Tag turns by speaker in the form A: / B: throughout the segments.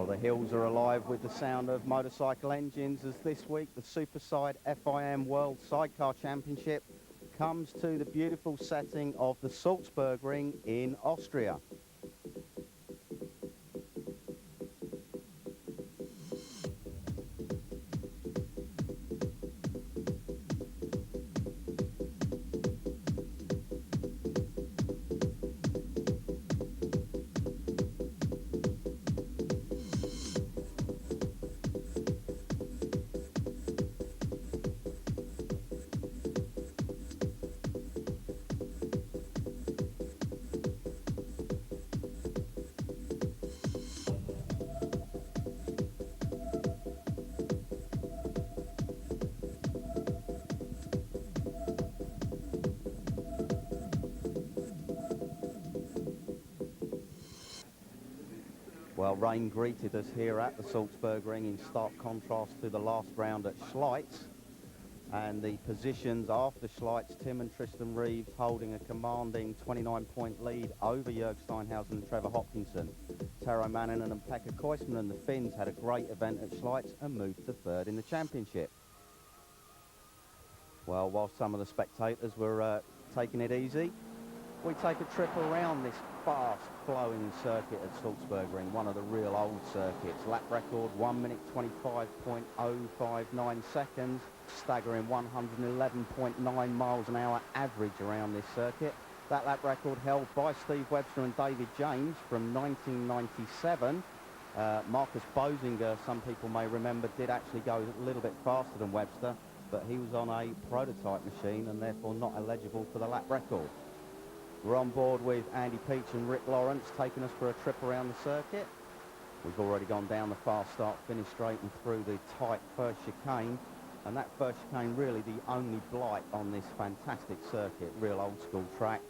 A: Well, the hills are alive with the sound of motorcycle engines as this week the Superside FIM World Sidecar Championship comes to the beautiful setting of the Salzburgring in Austria. Well, rain greeted us here at the Salzburgring in stark contrast to the last round at Schleitz. And the positions after Schleitz, Tim and Tristan Reeves holding a commanding 29-point lead over Jörg Steinhausen and Trevor Hopkinson. Tero Manninen and Pekka Koisman and the Finns had a great event at Schleitz and moved to third in the championship. Well, while some of the spectators were taking it easy, we take a trip around this fast-flowing circuit at Salzburgring, one of the real old circuits. Lap record 1 minute 25.059 seconds, staggering 111.9 miles an hour average around this circuit. That lap record held by Steve Webster and David James from 1997. Marcus Bosinger, some people may remember, did actually go a little bit faster than Webster, but he was on a prototype machine and therefore not eligible for the lap record. We're on board with Andy Peach and Rick Lawrence taking us for a trip around the circuit. We've already gone down the fast start, finish straight and through the tight first chicane. And that first chicane really the only blight on this fantastic circuit, real old school track.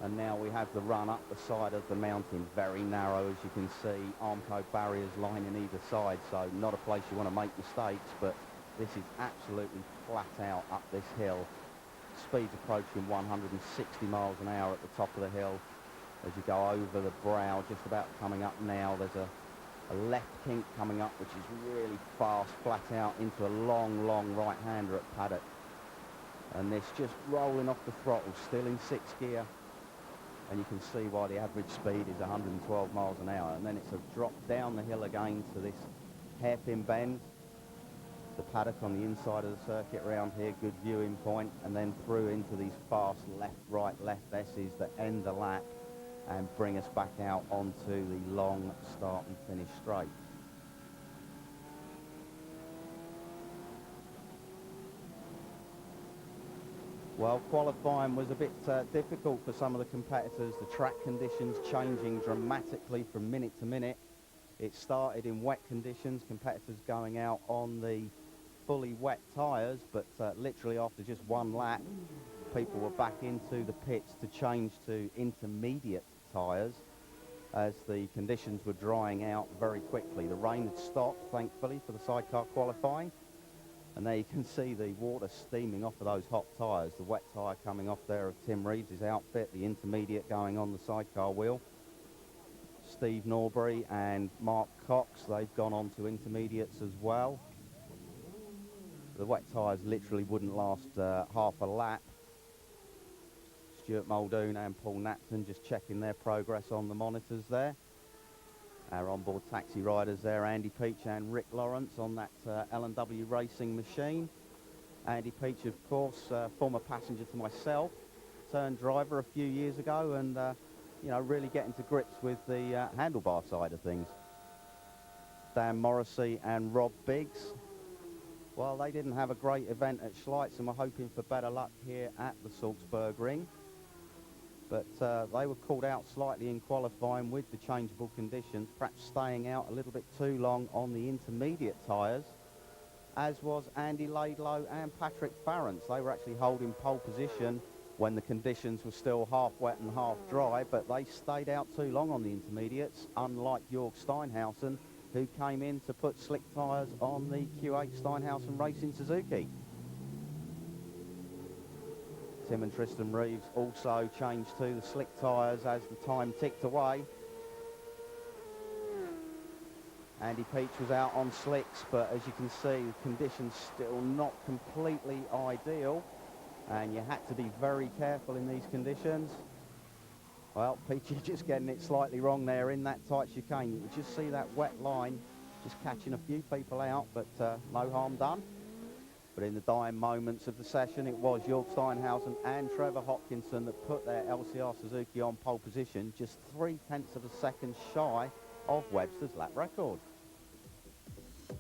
A: And now we have the run up the side of the mountain, very narrow as you can see, Armco barriers lining either side, so not a place you want to make mistakes, but this is absolutely flat out up this hill. Speeds approaching 160 miles an hour at the top of the hill. As you go over the brow, just about coming up now, there's a left kink coming up, which is really fast, flat out into a long, long right-hander at paddock. And this just rolling off the throttle, still in 6th gear. And you can see why the average speed is 112 miles an hour. And then it's a drop down the hill again to this hairpin bend. The paddock on the inside of the circuit around here, good viewing point, and then through into these fast left, right, left S's that end the lap and bring us back out onto the long start and finish straight. Well, qualifying was a bit difficult for some of the competitors, the track conditions changing dramatically from minute to minute. It started in wet conditions, competitors going out on the fully wet tyres, but literally after just one lap, people were back into the pits to change to intermediate tyres as the conditions were drying out very quickly. The rain had stopped, thankfully, for the sidecar qualifying. And there you can see the water steaming off of those hot tyres. The wet tyre coming off there of Tim Reeves' outfit, the intermediate going on the sidecar wheel. Steve Norbury and Mark Cox, they've gone on to intermediates as well. The wet tyres literally wouldn't last half a lap. Stuart Muldoon and Paul Napton just checking their progress on the monitors there. Our onboard taxi riders there, Andy Peach and Rick Lawrence on that L&W racing machine. Andy Peach, of course, former passenger to myself, turned driver a few years ago and you know, really getting to grips with the handlebar side of things. Dan Morrissey and Rob Biggs, well, they didn't have a great event at Schleitz and were hoping for better luck here at the Salzburgring. But they were called out slightly in qualifying with the changeable conditions, perhaps staying out a little bit too long on the intermediate tyres, as was Andy Laidlow and Patrick Farrance. They were actually holding pole position when the conditions were still half wet and half dry, but they stayed out too long on the intermediates, unlike Jörg Steinhausen, who came in to put slick tyres on the Q8 Steinhausen Racing Suzuki. Tim and Tristan Reeves also changed to the slick tyres as the time ticked away. Andy Peach was out on slicks, but as you can see, the conditions still not completely ideal, and you had to be very careful in these conditions. Well, Peachy just getting it slightly wrong there in that tight chicane. You can just see that wet line just catching a few people out, but no harm done. But in the dying moments of the session, it was Jörg Steinhausen and Trevor Hopkinson that put their LCR Suzuki on pole position, just 0.3 of a second shy of Webster's lap record.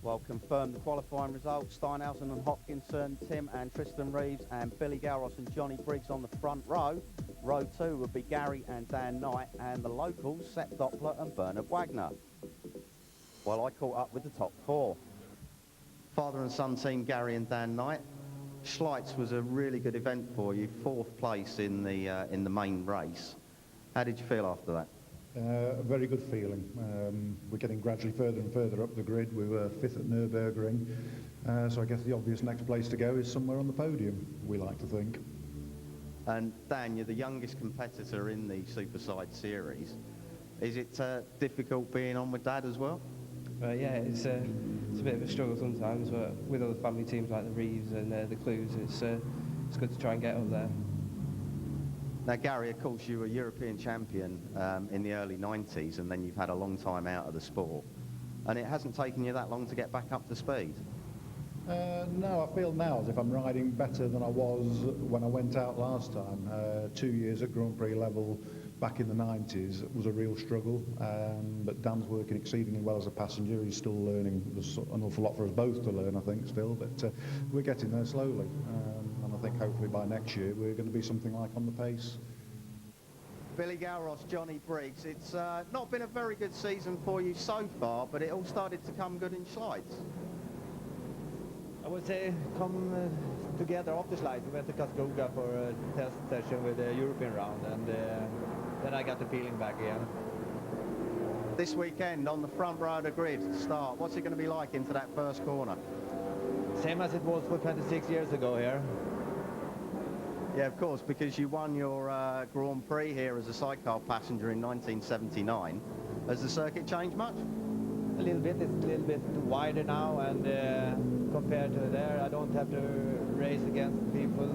A: Well, confirmed the qualifying results. Steinhausen and Hopkinson, Tim and Tristan Reeves, and Billy Galros and Johnny Briggs on the front row. Row 2 would be Gary and Dan Knight, and the locals, Sepp Doppler and Bernard Wagner. Well, I caught up with the top 4. Father and son team, Gary and Dan Knight. Schleitz was a really good event for you, 4th place in the main race. How did you feel after that?
B: A very good feeling. We're getting gradually further and further up the grid. We were 5th at Nürburgring, so I guess the obvious next place to go is somewhere on the podium, we like to think.
A: And Dan, you're the youngest competitor in the Superside series. Is it difficult being on with Dad as well?
C: Yeah, it's a bit of a struggle sometimes, but with other family teams like the Reeves and the Clues, it's good to try and get up there.
A: Now, Gary, of course, you were European champion in the early 90s, and then you've had a long time out of the sport. And it hasn't taken you that long to get back up to speed?
B: No, I feel now as if I'm riding better than I was when I went out last time. 2 years at Grand Prix level back in the 90s was a real struggle, but Dan's working exceedingly well as a passenger. He's still learning. There's an awful lot for us both to learn, I think, still, but we're getting there slowly. And I think hopefully by next year we're going to be something like on the pace.
A: Billy Galros, Johnny Briggs, it's not been a very good season for you so far, but it all started to come good in Schleitz.
D: I would say come together after Schleitz. We went to Karlskoga for a test session with the European round, and then I got the feeling back again.
A: This weekend on the front row of the grid start, what's it going to be like into that first corner?
D: Same as it was for 26 years ago here.
A: Yeah, of course, because you won your Grand Prix here as a sidecar passenger in 1979. Has the circuit changed much?
D: A little bit. It's a little bit wider now, and compared to there, I don't have to race against people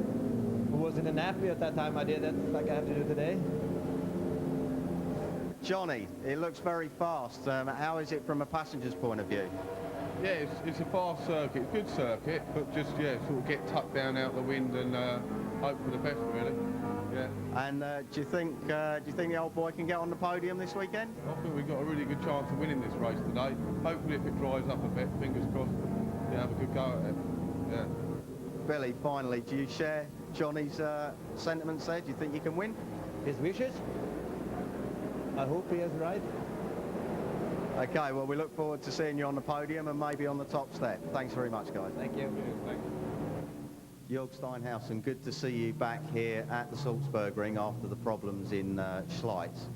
D: who was in a nappy at that time. I did it like I have to do today.
A: Johnny, it looks very fast. How is it from a passenger's point of view?
E: Yeah, it's a fast circuit, good circuit, but just, yeah, sort of get tucked down out the wind and hope for the best, really. Yeah.
A: And do you think the old boy can get on the podium this weekend?
E: I think we've got a really good chance of winning this race today. Hopefully, if it dries up a bit, fingers crossed, yeah, have a good go at it. Yeah.
A: Billy, finally, do you share Johnny's sentiments there? Do you think you can win?
D: His wishes? I hope he is right.
A: Okay, well, we look forward to seeing you on the podium and maybe on the top step. Thanks very much, guys.
D: Thank you.
E: Thank you.
A: Jörg Steinhausen, good to see you back here at the Salzburgring after the problems in Schleitz.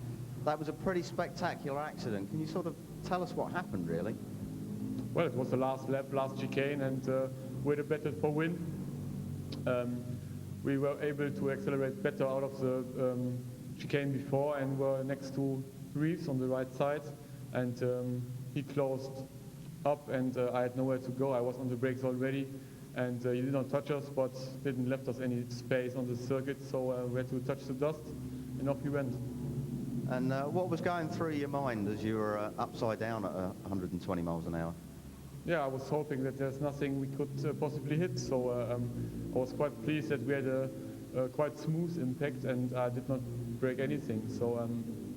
A: That was a pretty spectacular accident. Can you sort of tell us what happened, really?
F: Well, it was the last lap, last chicane, and we had a battle for win. We were able to accelerate better out of the chicane before and were next to Reeves on the right side, and he closed up, and I had nowhere to go. I was on the brakes already, and he did not touch us, but didn't left us any space on the circuit, so we had to touch the dust, and off he went.
A: And what was going through your mind as you were upside down at 120 miles an hour?
F: Yeah, I was hoping that there's nothing we could possibly hit, so I was quite pleased that we had a quite smooth impact, and I did not break anything, so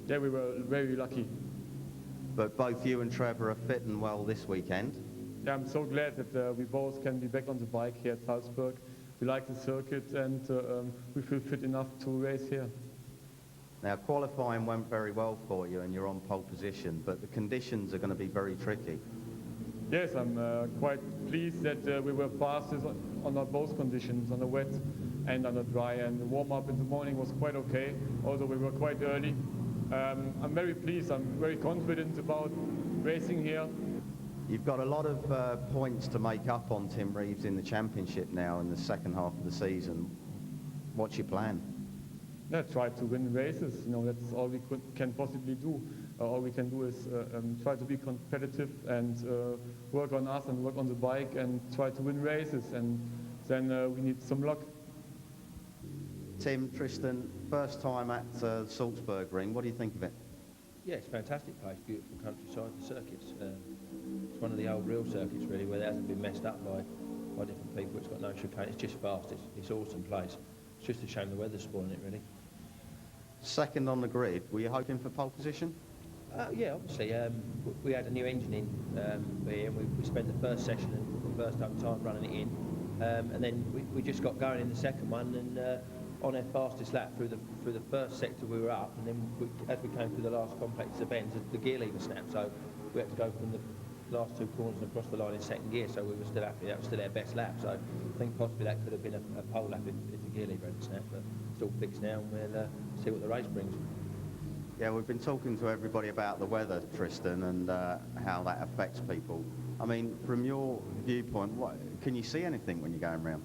F: yeah, we were very lucky.
A: But both you and Trevor are fit and well this weekend.
F: Yeah, I'm so glad that we both can be back on the bike here at Salzburg. We like the circuit, and we feel fit enough to race here.
A: Now, qualifying went very well for you and you're on pole position, but the conditions are going to be very tricky.
F: Yes, I'm quite pleased that we were fastest on both conditions, on the wet and on the dry, and the warm-up in the morning was quite okay, although we were quite early. I'm very pleased, I'm very confident about racing here.
A: You've got a lot of points to make up on Tim Reeves in the championship now in the second half of the season. What's your plan?
F: Yeah, try to win races, you know, that's all we can possibly do. all we can do is try to be competitive and work on us and work on the bike and try to win races, and then we need some luck.
A: Tim, Tristan, first time at Salzburgring. What do you think of it?
G: Yeah, it's a fantastic place, beautiful countryside, the circuits. It's one of the old real circuits really, where it hasn't been messed up by different people. It's got no chicane, it's just fast, it's an awesome place. It's just a shame the weather's spoiling it really.
A: Second on the grid, were you hoping for pole position?
G: Yeah, obviously. We had a new engine in here, and we spent the first session and the first time running it in. And then we just got going in the second one, and on our fastest lap through the first sector we were up, and then as we came through the last complex of bends, the gear lever snapped, so we had to go from the last two corners and across the line in second gear, so we were still happy. That was still our best lap, so I think possibly that could have been a pole lap if the gear lever hadn't snapped, but it's all fixed now, and we'll see what the race brings.
A: Yeah, we've been talking to everybody about the weather, Tristan, and how that affects people. I mean, from your viewpoint, can you see anything when you're going round?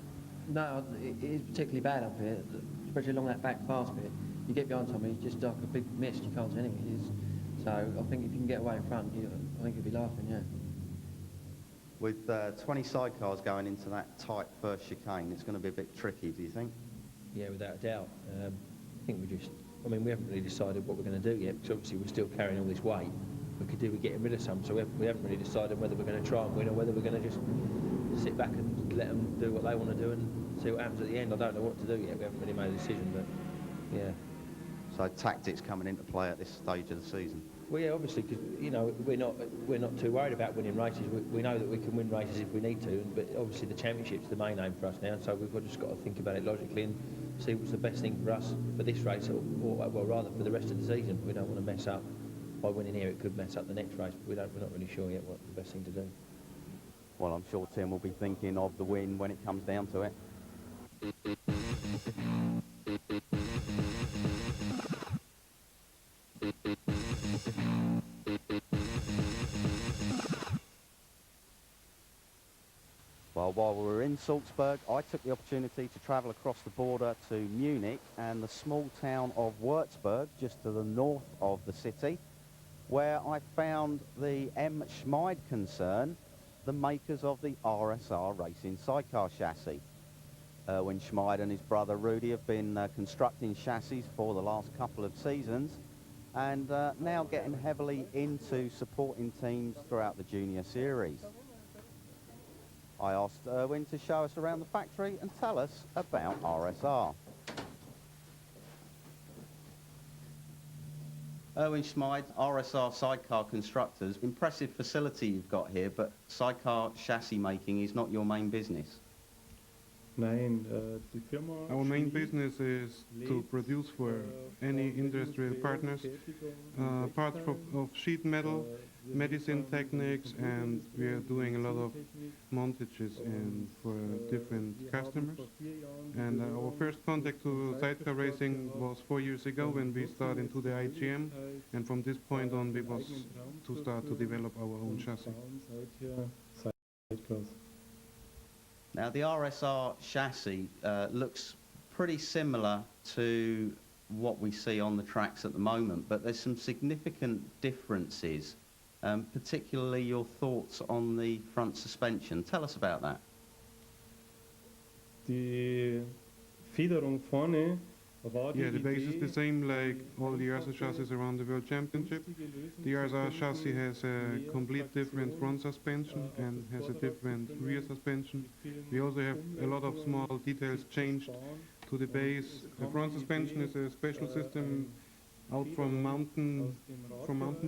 H: No, it is particularly bad up here, especially along that back fast bit. You get behind somebody, it's just like a big mist, you can't see anything. So I think if you can get away in front, I think you'll be laughing, yeah.
A: With 20 sidecars going into that tight first chicane, it's going to be a bit tricky, do you think?
G: Yeah, without a doubt. I think we haven't really decided what we're going to do yet, because obviously we're still carrying all this weight. We could do with getting rid of some, so we haven't really decided whether we're going to try and win or whether we're going to just sit back and let them do what they want to do and see what happens at the end. I don't know what to do yet. We haven't really made a decision, but yeah.
A: So tactics coming into play at this stage of the season?
G: Well, yeah, obviously, because we're not too worried about winning races. We know that we can win races if we need to, but obviously the championship's the main aim for us now. So we've just got to think about it logically and see what's the best thing for us for this race, or well, rather for the rest of the season. We don't want to mess up by winning here. It could mess up the next race. But we're not really sure yet what the best thing to do.
A: Well, I'm sure Tim will be thinking of the win when it comes down to it. Well, while we were in Salzburg, I took the opportunity to travel across the border to Munich and the small town of Würzburg, just to the north of the city, where I found the FIM Sidecar concern, the makers of the RSR racing sidecar chassis. Erwin Schmid and his brother Rudy have been constructing chassis for the last couple of seasons, and now getting heavily into supporting teams throughout the junior series. I asked Erwin to show us around the factory and tell us about RSR. Erwin Schmid, RSR sidecar constructors. Impressive facility you've got here, but sidecar chassis making is not your main business.
E: Our main business is to produce for any industrial partners parts of sheet metal, medicine techniques, and we are doing a lot of montages for different customers. And our first contact to sidecar racing was 4 years ago when we started into the IGM, and from this point on we was to start to develop our own chassis.
A: Now the RSR chassis looks pretty similar to what we see on the tracks at the moment, but there's some significant differences, particularly your thoughts on the front suspension. Tell us about that.
I: Die Federung vorne war die
E: Yeah, the base is
I: Idee,
E: the same like all the RSR chassis around the World Championship. The RSR chassis has a complete different front suspension and has a different rear suspension. We also have a lot of small details changed to the base. The front suspension is a special system out from mountain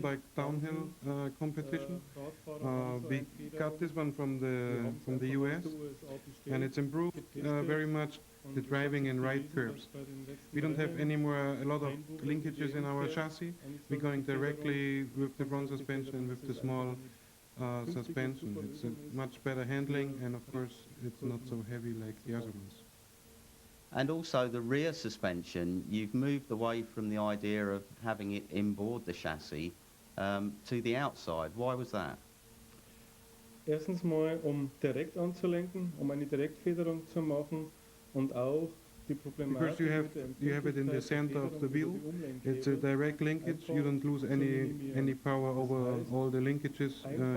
E: bike downhill competition. We got this one from the US, and it's improved very much the driving and ride curves. We don't have anymore a lot of linkages in our chassis. We're going directly with the front suspension and with the small suspension. It's a much better handling, and of course it's not so heavy like the other ones.
A: And also the rear suspension, you've moved away from the idea of having it inboard the chassis to the outside. Why was that?
I: erstens mal, direkt anzulenken, eine Direktfederung zu machen und auch
E: because you have it in the center of the wheel. It's a direct linkage. You don't lose any power over all the linkages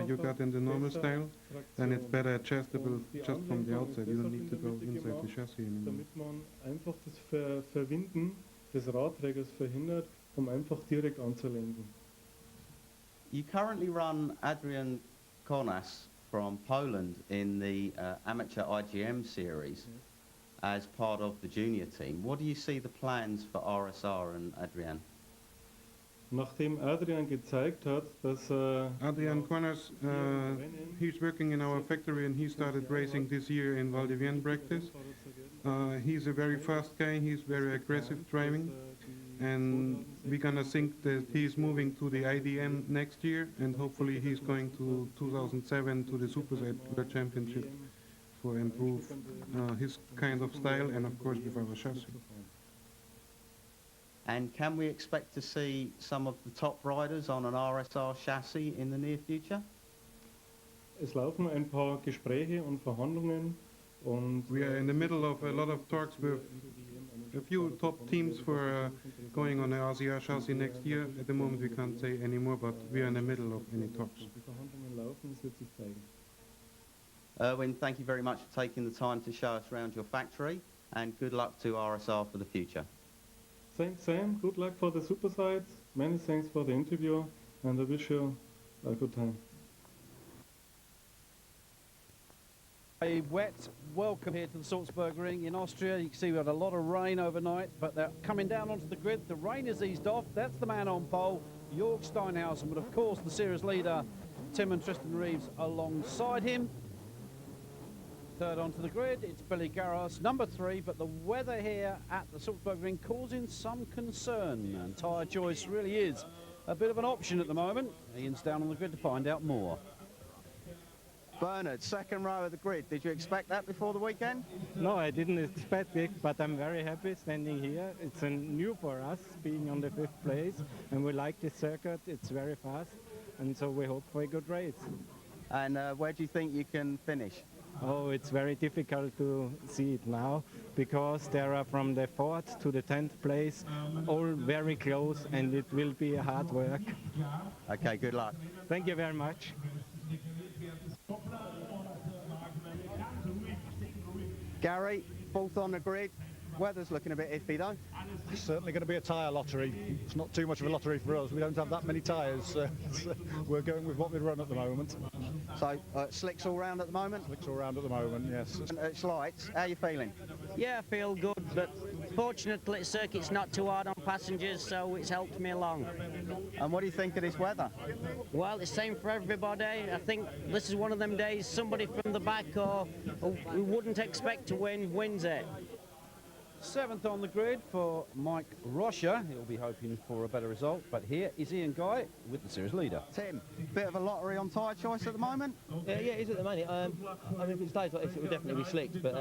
E: you got in the normal style. Then it's better adjustable just from the outside. You don't need to go inside the chassis anymore.
I: Damit man einfach das Verwinden des Radträgers verhindert, einfach direkt anzulenken.
A: You currently run Adrian Konas from Poland in the amateur IGM series as part of the junior team. What do you see the plans for RSR and Adrian?
I: Nachdem Adrian gezeigt hat, dass
E: Adrian Konas, he's working in our factory and he started racing this year in Valdivian practice. He's a very fast guy, he's very aggressive driving, and we're gonna think that he's moving to the IDM next year, and hopefully he's going to 2007 to the Super Sidecar Championship for improve his kind of style and of course with our chassis.
A: And can we expect to see some of the top riders on an RSR chassis in the near future?
I: es laufen ein paar Gespräche und Verhandlungen und
E: we are in the middle of a lot of talks with a few top teams for going on the RCR chassis next year. At the moment we can't say any more, but we are in the middle of any talks.
I: die Verhandlungen laufen, es wird sich zeigen.
A: Erwin, thank you very much for taking the time to show us around your factory, and good luck to RSR for the future.
I: Thanks, Sam. Good luck for the Super Sides. Many thanks for the interview, and I wish you a good time.
J: A wet welcome here to the Salzburgring in Austria. You can see we had a lot of rain overnight, but they're coming down onto the grid. The rain has eased off. That's the man on pole, Jörg Steinhausen, but of course the series leader, Tim and Tristan Reeves, alongside him. Third onto the grid, it's Billy Garros, number 3, but the weather here at the Salzburgring causing some concern, and tyre choice really is a bit of an option at the moment. Ian's down on the grid to find out more.
A: Bernard, second row of the grid. Did you expect that before the weekend?
K: No, I didn't expect it, but I'm very happy standing here. It's new for us, being on the 5th place, and we like this circuit. It's very fast, and so we hope for a good race.
A: And where do you think you can finish?
K: Oh, it's very difficult to see it now, because there are from the 4th to the 10th place, all very close, and it will be a hard work.
A: Okay, good luck.
K: Thank you very much.
A: Gary, 4th on the grid. Weather's looking a bit iffy though.
B: It's certainly going to be a tyre lottery. It's not too much of a lottery for us. We don't have that many tyres. So we're going with what we run at the moment.
A: So slicks all round at the moment?
B: Slicks all round at the moment, yes.
A: It's lights. How are you feeling?
L: Yeah, I feel good, but fortunately the circuit's not too hard on passengers, so it's helped me along.
A: And what do you think of this weather?
L: Well, it's the same for everybody. I think this is one of them days somebody from the back or we wouldn't expect to win wins it.
J: 7th on the grid for Mike Rocher. He'll be hoping for a better result, but here is Ian Guy with the series leader.
A: Tim, bit of a lottery on tyre choice at the moment?
G: Yeah, it is at the moment. I mean, if it stays like this, it will definitely be slicked, but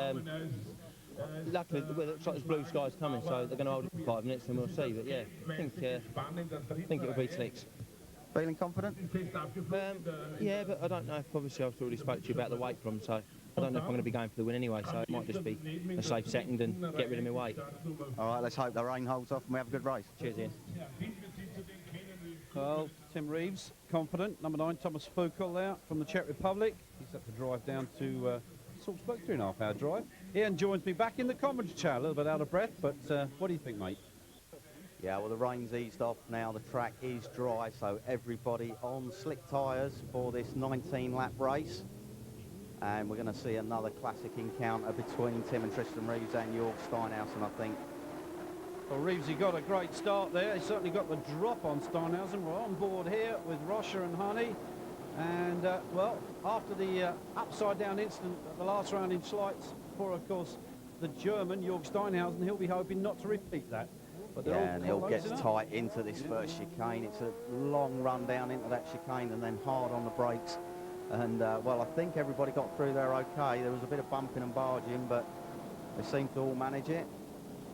G: luckily it looks like there's blue skies coming, so they're going to hold it for 5 minutes and we'll see, but yeah, I think it will be slicks.
A: Feeling confident?
G: Yeah, but I don't know if obviously I've already spoke to you about the weight problem, so I don't know if I'm going to be going for the win anyway, so it might just be a safe second and get rid of my weight.
A: All right, let's hope the rain holds off and we have a good race.
G: Cheers, Ian.
J: Well, Tim Reeves, confident. Number 9, Thomas Fuchel there from the Czech Republic. He's had to drive down to Salzburg, 3.5-hour drive. Ian joins me back in the commentary chair, a little bit out of breath, but what do you think, mate?
A: Yeah, well, the rain's eased off now. The track is dry, so everybody on slick tyres for this 19-lap race. And we're going to see another classic encounter between Tim and Tristan Reeves and Jörg Steinhausen, I think.
J: Well, Reeves, he got a great start there. He certainly got the drop on Steinhausen. We're on board here with Rocher and Honey. And, well, after the upside-down incident at the last round in Schleitz, for, of course, the German, Jörg Steinhausen, he'll be hoping not to repeat that. But
A: yeah, and he'll get tight into this first chicane. It's a long run down into that chicane and then hard on the brakes. And, well, I think everybody got through there okay. There was a bit of bumping and barging, but they seem to all manage it.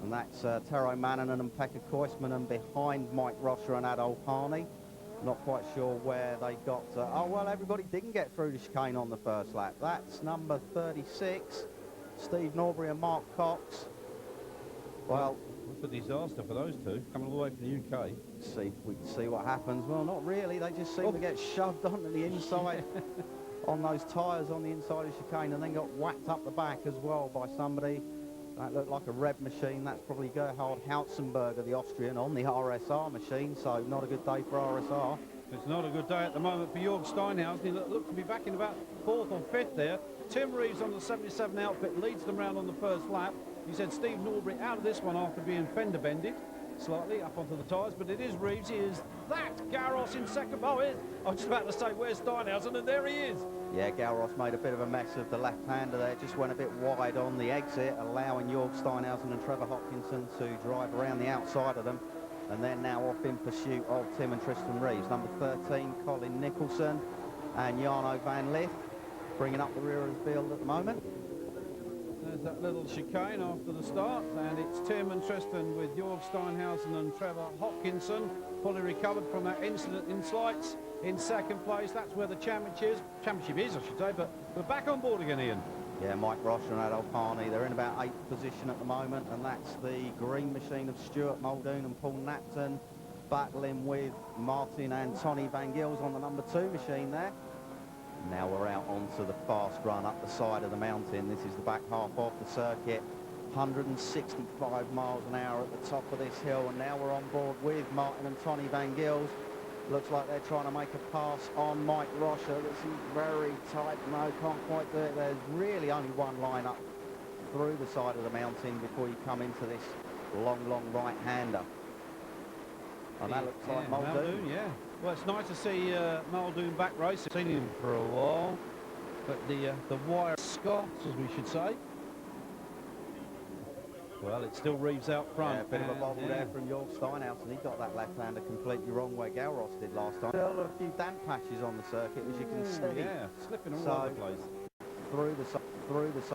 A: And that's Tero Mannanen and Pekka Koismanen behind Mike Rocher and Adolf Harney. Not quite sure where they got. Oh, well, everybody didn't get through the chicane on the first lap. That's number 36, Steve Norbury and Mark Cox. Well,
J: it's a disaster for those two, coming all the way from the UK.
A: see, we can see what happens. Well, not really. They just seem to get shoved onto the inside on those tyres on the inside of the chicane, and then got whacked up the back as well by somebody. That looked like a red machine. That's probably Gerhard Hautzenberger, the Austrian, on the RSR machine, so not a good day for RSR.
J: It's not a good day at the moment for Jörg Steinhausen. He looked to be back in about 4th or 5th there. Tim Reeves on the 77 outfit leads them round on the first lap. He said Steve Norbury out of this one after being fender bended slightly up onto the tyres, but it is Reeves. He is that. Garros in second. Oh, I was just about to say, where's Steinhausen? And there he is.
A: Yeah, Garros made a bit of a mess of the left-hander there. Just went a bit wide on the exit, allowing Jörg Steinhausen and Trevor Hopkinson to drive around the outside of them. And they're now off in pursuit of Tim and Tristan Reeves. Number 13, Colin Nicholson, and Jarno van Lith bringing up the rear of the field at the moment.
J: There's that little chicane after the start, and it's Tim and Tristan with Jörg Steinhausen and Trevor Hopkinson, fully recovered from that incident in Slights in second place. That's where the championship is, I should say, but we're back on board again, Ian.
A: Yeah, Mike Rocher and Adolf Harney, they're in about 8th position at the moment, and that's the green machine of Stuart Muldoon and Paul Napton battling with Martin and Tony Van Gils on the number 2 machine there. Now we're out onto the fast run up the side of the mountain. This is the back half of the circuit. 165 miles an hour at the top of this hill, and now we're on board with Martin and Tony Van Gils. Looks like they're trying to make a pass on Mike Rocher. This is very tight. No, can't quite do it. There's really only one line up through the side of the mountain before you come into this long, long right-hander. And that looks like Muldoon.
J: Yeah. Well, it's nice to see Muldoon back racing. Seen him for a while, but the wire Scots, as we should say. Well, it still Reeves out front.
A: Yeah, a bit of a bobble there from Jörg Steinhausen. He got that left-hander completely wrong where Galros did last time. There are a few damp patches on the circuit, as you can see.
J: Yeah, slipping all over the place.
A: Through the